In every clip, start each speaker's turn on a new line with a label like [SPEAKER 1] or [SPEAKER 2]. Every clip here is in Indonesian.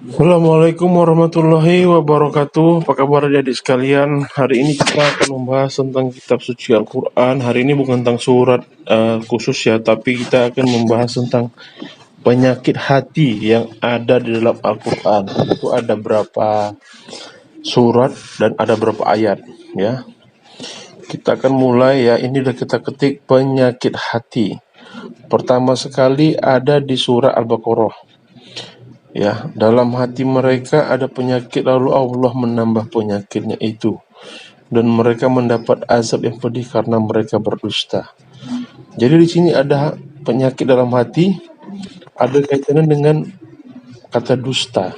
[SPEAKER 1] Assalamualaikum warahmatullahi wabarakatuh. Apa kabar adik sekalian? Hari ini kita akan membahas tentang kitab suci Al-Quran. Hari ini bukan tentang surat khusus ya, tapi kita akan membahas tentang penyakit hati yang ada di dalam Al-Quran. Itu ada berapa surat dan ada berapa ayat ya. Kita akan mulai ya. Ini udah kita ketik penyakit hati. Pertama sekali ada di surah Al-Baqarah. Ya, dalam hati mereka ada penyakit, lalu Allah menambah penyakitnya itu, dan mereka mendapat azab yang pedih karena mereka berdusta. Jadi di sini ada penyakit dalam hati, ada kaitannya dengan kata dusta.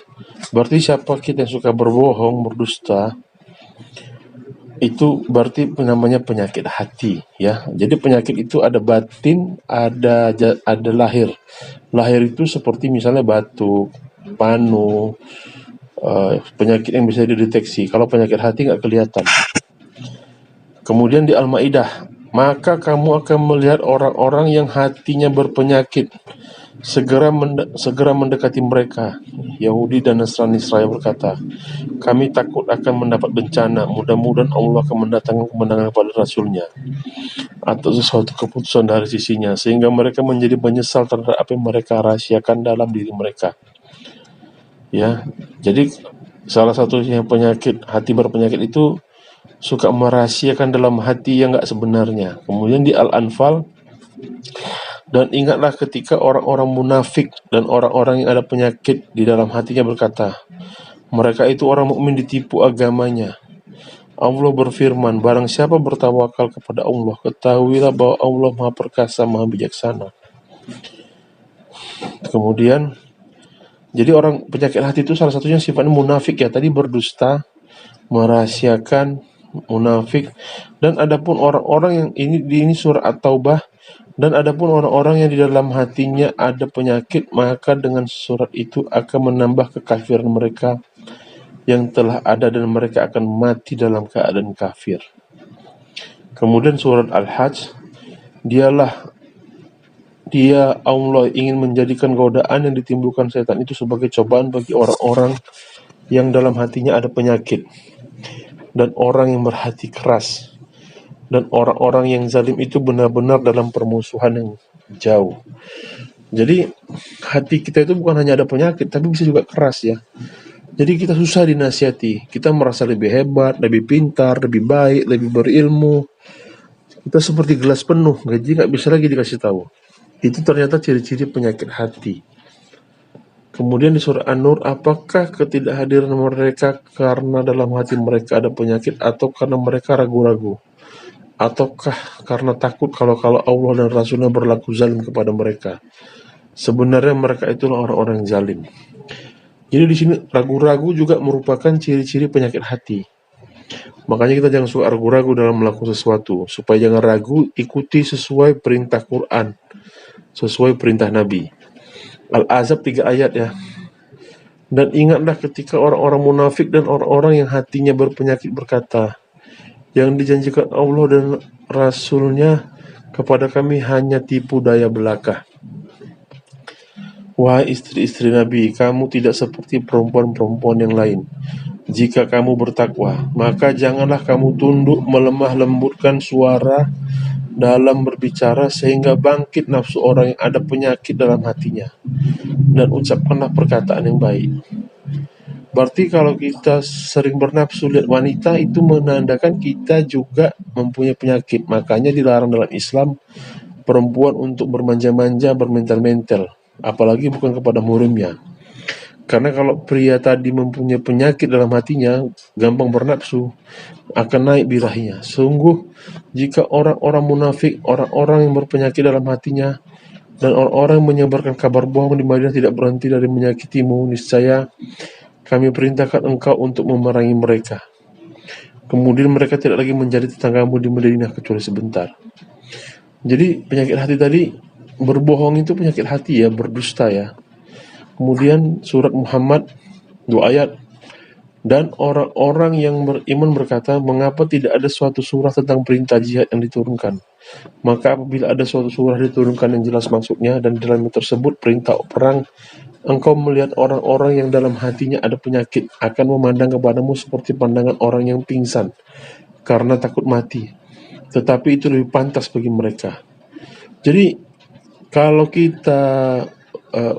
[SPEAKER 1] Berarti siapa kita yang suka berbohong, berdusta, itu berarti namanya penyakit hati ya. Jadi penyakit itu ada batin, ada lahir. Lahir itu seperti misalnya batuk, panu, penyakit yang bisa dideteksi. Kalau penyakit hati nggak kelihatan. Kemudian di Al-Maidah, maka kamu akan melihat orang-orang yang hatinya berpenyakit segera mendekati mereka. Yahudi dan Nasrani Israel berkata, kami takut akan mendapat bencana, mudah-mudahan Allah akan mendatangkan kemenangan kepada Rasulnya atau sesuatu keputusan dari sisinya, sehingga mereka menjadi menyesal terhadap apa yang mereka rahasiakan dalam diri mereka. Ya, jadi salah satu yang penyakit hati berpenyakit itu suka merahasiakan dalam hati yang nggak sebenarnya. Kemudian di Al-Anfal, dan ingatlah ketika orang-orang munafik dan orang-orang yang ada penyakit di dalam hatinya berkata, mereka itu orang mukmin ditipu agamanya. Allah berfirman, barang siapa bertawakal kepada Allah, ketahuilah bahwa Allah Maha Perkasa, Maha Bijaksana. Kemudian, jadi orang penyakit hati itu salah satunya sifatnya munafik ya, tadi berdusta, merahasiakan, munafik. Dan adapun orang-orang yang ini surah At-Taubah, dan adapun orang-orang yang di dalam hatinya ada penyakit, maka dengan surat itu akan menambah kekafiran mereka yang telah ada dan mereka akan mati dalam keadaan kafir. Kemudian surat Al-Hajj, dia Allah ingin menjadikan godaan yang ditimbulkan setan itu sebagai cobaan bagi orang-orang yang dalam hatinya ada penyakit dan orang yang berhati keras. Dan orang-orang yang zalim itu benar-benar dalam permusuhan yang jauh. Jadi hati kita itu bukan hanya ada penyakit, tapi bisa juga keras ya. Jadi kita susah dinasihati. Kita merasa lebih hebat, lebih pintar, lebih baik, lebih berilmu. Kita seperti gelas penuh, gaji nggak bisa lagi dikasih tahu. Itu ternyata ciri-ciri penyakit hati. Kemudian di surah An-Nur, apakah ketidakhadiran mereka karena dalam hati mereka ada penyakit atau karena mereka ragu-ragu? Ataukah karena takut kalau Allah dan Rasulnya berlaku zalim kepada mereka? Sebenarnya mereka itulah orang-orang yang zalim. Jadi di sini ragu-ragu juga merupakan ciri-ciri penyakit hati. Makanya kita jangan suka ragu-ragu dalam melakukan sesuatu. Supaya jangan ragu, ikuti sesuai perintah Quran, sesuai perintah Nabi. Al-Ahzab 3 ayat ya. Dan ingatlah ketika orang-orang munafik dan orang-orang yang hatinya berpenyakit berkata, yang dijanjikan Allah dan Rasulnya kepada kami hanya tipu daya belaka. Wahai istri-istri Nabi, kamu tidak seperti perempuan-perempuan yang lain. Jika kamu bertakwa, maka janganlah kamu tunduk melemah lembutkan suara dalam berbicara sehingga bangkit nafsu orang yang ada penyakit dalam hatinya. Dan ucapkanlah perkataan yang baik. Berarti kalau kita sering bernafsu lihat wanita, itu menandakan kita juga mempunyai penyakit. Makanya dilarang dalam Islam perempuan untuk bermanja-manja, bermental-mental, apalagi bukan kepada murimnya. Karena kalau pria tadi mempunyai penyakit dalam hatinya, gampang bernafsu, akan naik birahinya. Sungguh, jika orang-orang munafik, orang-orang yang berpenyakit dalam hatinya, dan orang-orang yang menyebarkan kabar bohong di Madinah tidak berhenti dari menyakitimu, niscaya kami perintahkan engkau untuk memerangi mereka. Kemudian mereka tidak lagi menjadi tetanggamu di Madinah kecuali sebentar. Jadi penyakit hati tadi, berbohong itu penyakit hati ya, berdusta ya. Kemudian surat Muhammad 2 ayat. Dan orang-orang yang beriman berkata, mengapa tidak ada suatu surah tentang perintah jihad yang diturunkan? Maka apabila ada suatu surah diturunkan yang jelas maksudnya dan dalam tersebut perintah perang, Engkau melihat orang-orang yang dalam hatinya ada penyakit akan memandang kepadamu seperti pandangan orang yang pingsan karena takut mati. Tetapi itu lebih pantas bagi mereka. Jadi kalau kita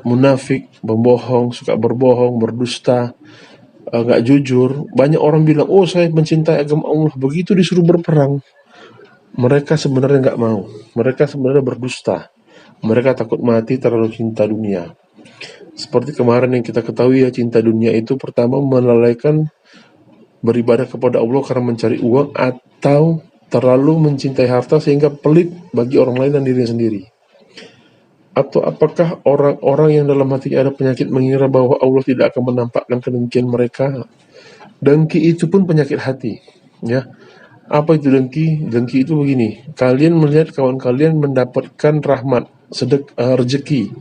[SPEAKER 1] munafik, membohong, suka berbohong, berdusta, nggak jujur, banyak orang bilang, oh saya mencintai agama Allah. Begitu disuruh berperang, mereka sebenarnya nggak mau. Mereka sebenarnya berdusta. Mereka takut mati, terlalu cinta dunia. Seperti kemarin yang kita ketahui ya, cinta dunia itu pertama melalaikan beribadah kepada Allah karena mencari uang, atau terlalu mencintai harta sehingga pelit bagi orang lain dan dirinya sendiri. Atau apakah orang-orang yang dalam hatinya ada penyakit mengira bahwa Allah tidak akan menampakkan kedengkian mereka? Dengki itu pun penyakit hati, ya. Apa itu dengki? Dengki itu begini, kalian melihat kawan kalian mendapatkan rahmat, rezeki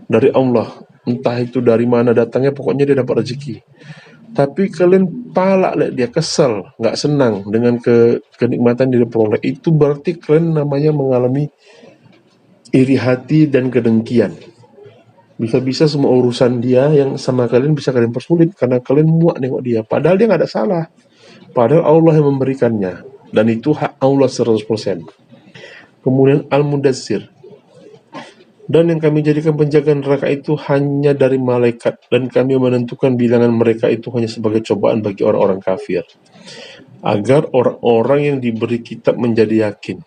[SPEAKER 1] dari Allah, entah itu dari mana datangnya, pokoknya dia dapat rezeki. Tapi kalian palak lihat dia, kesel, nggak senang dengan kenikmatan dia peroleh. Itu berarti kalian namanya mengalami iri hati dan kedengkian. Bisa-bisa semua urusan dia yang sama kalian bisa kalian persulit karena kalian muak nengok dia. Padahal dia nggak ada salah. Padahal Allah yang memberikannya. Dan itu hak Allah 100%. Kemudian Al-Mudassir. Dan yang kami jadikan penjaga neraka itu hanya dari malaikat, dan kami menentukan bilangan mereka itu hanya sebagai cobaan bagi orang-orang kafir, agar orang-orang yang diberi kitab menjadi yakin,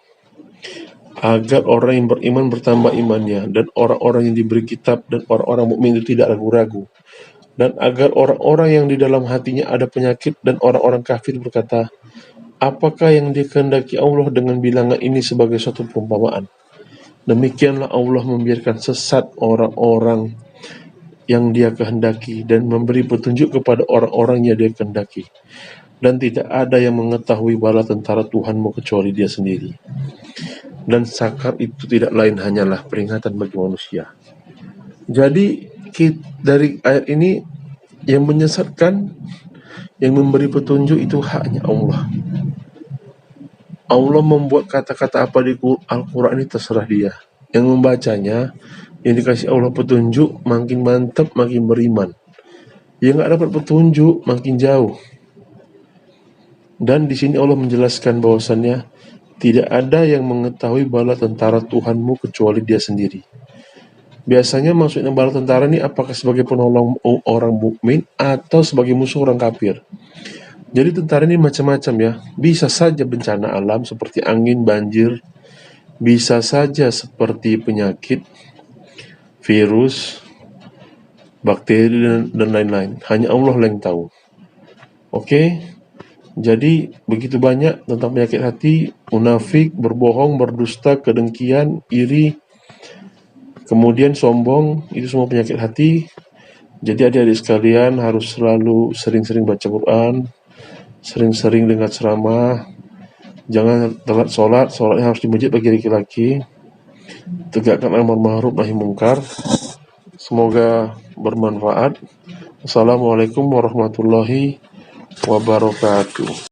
[SPEAKER 1] agar orang yang beriman bertambah imannya, dan orang-orang yang diberi kitab dan orang-orang mukmin itu tidak ragu-ragu, dan agar orang-orang yang di dalam hatinya ada penyakit dan orang-orang kafir berkata, apakah yang dikehendaki Allah dengan bilangan ini sebagai suatu perumpamaan? Demikianlah Allah membiarkan sesat orang-orang yang dia kehendaki dan memberi petunjuk kepada orang-orang yang dia kehendaki. Dan tidak ada yang mengetahui bala tentara Tuhanmu kecuali dia sendiri. Dan sakar itu tidak lain hanyalah peringatan bagi manusia. Jadi dari ayat ini yang menyesatkan, yang memberi petunjuk itu hanya Allah. Allah membuat kata-kata apa di Al-Quran ini terserah dia. Yang membacanya, yang dikasih Allah petunjuk, makin mantap, makin beriman. Yang nggak dapat petunjuk, makin jauh. Dan di sini Allah menjelaskan bahwasannya tidak ada yang mengetahui bala tentara Tuhanmu kecuali dia sendiri. Biasanya maksudnya bala tentara ini apakah sebagai penolong orang mukmin atau sebagai musuh orang kafir. Jadi tentara ini macam-macam ya. Bisa saja bencana alam seperti angin, banjir. Bisa saja seperti penyakit, virus, bakteri, dan lain-lain. Hanya Allah yang tahu. Oke? Jadi begitu banyak tentang penyakit hati, munafik, berbohong, berdusta, kedengkian, iri, kemudian sombong, itu semua penyakit hati. Jadi adik-adik sekalian harus selalu sering-sering baca Quran, sering-sering dengar ceramah, jangan telat sholatnya harus di masjid bagi laki-laki, tegakkan amar ma'ruf nahi mungkar. Semoga bermanfaat. Assalamualaikum warahmatullahi wabarakatuh.